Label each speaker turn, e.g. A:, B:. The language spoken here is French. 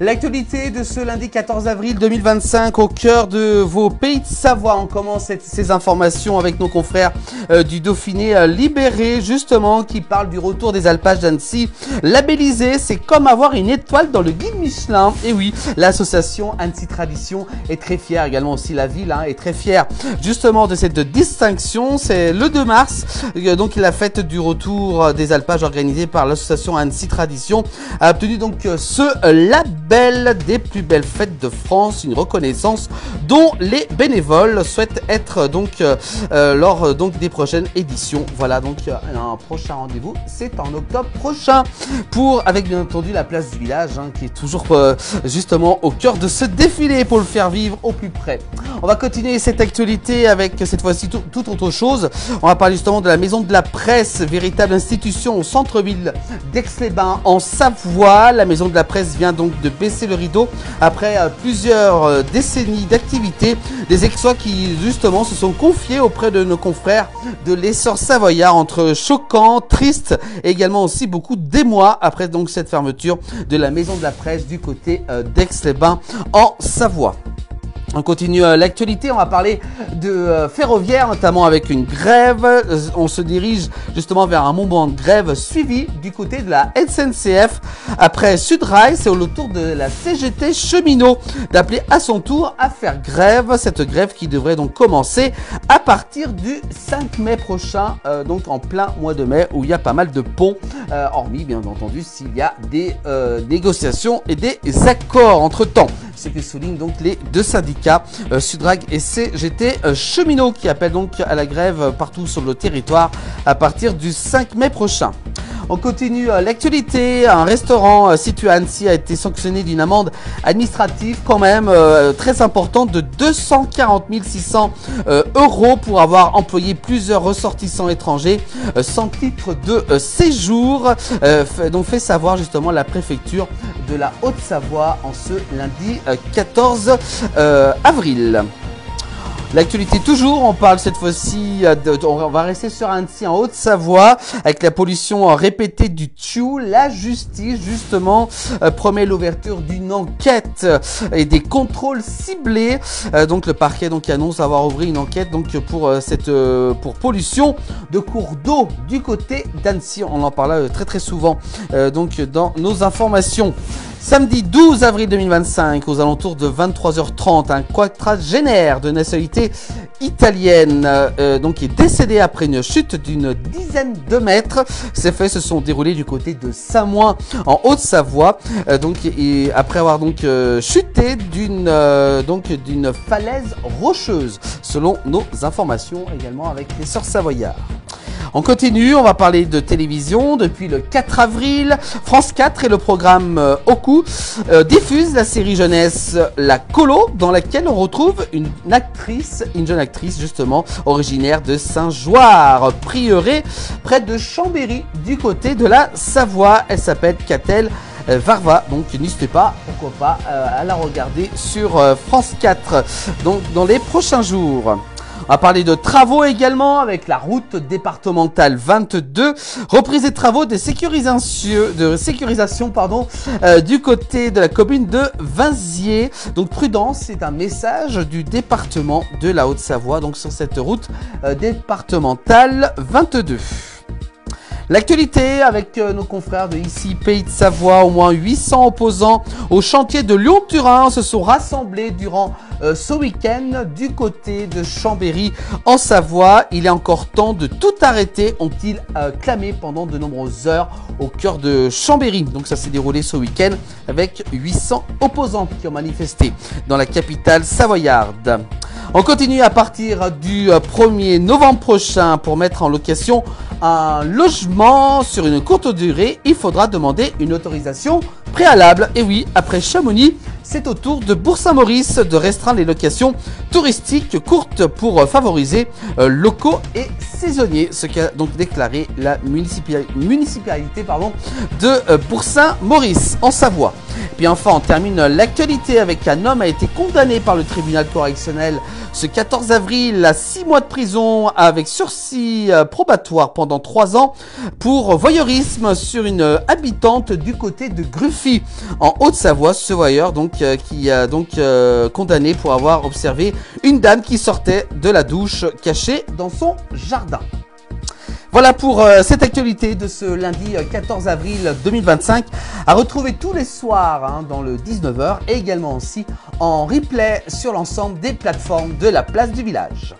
A: L'actualité de ce lundi 14 avril 2025 au cœur de vos pays de Savoie. On commence ces informations avec nos confrères du Dauphiné Libéré, justement, qui parlent du retour des alpages d'Annecy. Labellisé, c'est comme avoir une étoile dans le guide Michelin. Et oui, l'association Annecy Tradition est très fière, également aussi la ville est très fière justement de cette distinction. C'est le 2 mars, donc la fête du retour des alpages organisée par l'association Annecy Tradition a obtenu donc ce label des plus belles fêtes de France, une reconnaissance dont les bénévoles souhaitent être donc lors donc des prochaines éditions. Voilà donc un prochain rendez-vous, c'est en octobre prochain avec bien entendu la place du village qui est toujours justement au cœur de ce défilé pour le faire vivre au plus près. On va continuer cette actualité avec cette fois-ci toute autre chose. On va parler justement de la Maison de la Presse, véritable institution au centre-ville d'Aix-les-Bains en Savoie. La Maison de la Presse vient donc de baisser le rideau après plusieurs décennies d'activité. Des Aixois qui justement se sont confiés auprès de nos confrères de l'essor savoyard, entre choquant, triste et également aussi beaucoup d'émoi après donc cette fermeture de la Maison de la Presse du côté d'Aix-les-Bains en Savoie. On continue l'actualité, on va parler de ferroviaire, notamment avec une grève. On se dirige justement vers un moment de grève suivi du côté de la SNCF. Après Sudrail, c'est au tour de la CGT cheminot d'appeler à son tour à faire grève. Cette grève qui devrait donc commencer à partir du 5 mai prochain, donc en plein mois de mai, où il y a pas mal de ponts, hormis bien entendu s'il y a des négociations et des accords entre temps. Ce que soulignent donc les deux syndicats, Sudrail et CGT cheminot, qui appellent donc à la grève partout sur le territoire à partir du 5 mai prochain. On continue l'actualité. Un restaurant situé à Annecy a été sanctionné d'une amende administrative quand même très importante de 240 600 € pour avoir employé plusieurs ressortissants étrangers sans titre de séjour. Donc fait savoir justement la préfecture de la Haute-Savoie en ce lundi 14 avril. L'actualité toujours, on parle cette fois-ci, on va rester sur Annecy en Haute-Savoie avec la pollution répétée du Tchou. La justice justement promet l'ouverture d'une enquête et des contrôles ciblés. Donc le parquet donc annonce avoir ouvert une enquête donc pour pollution de cours d'eau du côté d'Annecy. On en parle très souvent donc dans nos informations. Samedi 12 avril 2025, aux alentours de 23h30, un quadragénaire de nationalité italienne donc est décédé après une chute d'une dizaine de mètres. Ces faits se sont déroulés du côté de Saint-Moin en Haute-Savoie, et après avoir donc chuté d'une falaise rocheuse, selon nos informations également avec les sœurs savoyards. On continue, on va parler de télévision. Depuis le 4 avril, France 4 et le programme Oku diffusent la série jeunesse La Colo, dans laquelle on retrouve une jeune actrice justement originaire de Saint-Joire, prieuré près de Chambéry du côté de la Savoie. Elle s'appelle Catel Varva, donc n'hésitez pas, pourquoi pas, à la regarder sur France 4 donc dans les prochains jours. On va parler de travaux également avec la route départementale 22, reprise des travaux de sécurisation du côté de la commune de Vinziers. Donc prudence, c'est un message du département de la Haute-Savoie donc sur cette route départementale 22. L'actualité avec nos confrères de ici, Pays de Savoie, au moins 800 opposants au chantier de Lyon-Turin se sont rassemblés durant ce week-end du côté de Chambéry en Savoie. Il est encore temps de tout arrêter, ont-ils clamé pendant de nombreuses heures au cœur de Chambéry. Donc ça s'est déroulé ce week-end avec 800 opposants qui ont manifesté dans la capitale savoyarde. On continue à partir du 1er novembre prochain pour mettre en location un logement sur une courte durée. Il faudra demander une autorisation préalable. Et oui, après Chamonix, c'est au tour de Bourg-Saint-Maurice de restreindre les locations touristiques courtes pour favoriser locaux et saisonniers. Ce qu'a donc déclaré la municipalité de Bourg-Saint-Maurice en Savoie. puis enfin, on termine l'actualité avec un homme a été condamné par le tribunal correctionnel ce 14 avril à 6 mois de prison avec sursis probatoire pendant 3 ans pour voyeurisme sur une habitante du côté de Gruffy en Haute-Savoie. Ce voyeur qui a condamné pour avoir observé une dame qui sortait de la douche cachée dans son jardin. Voilà pour cette actualité de ce lundi 14 avril 2025, à retrouver tous les soirs dans le 19h et également aussi en replay sur l'ensemble des plateformes de la place du village.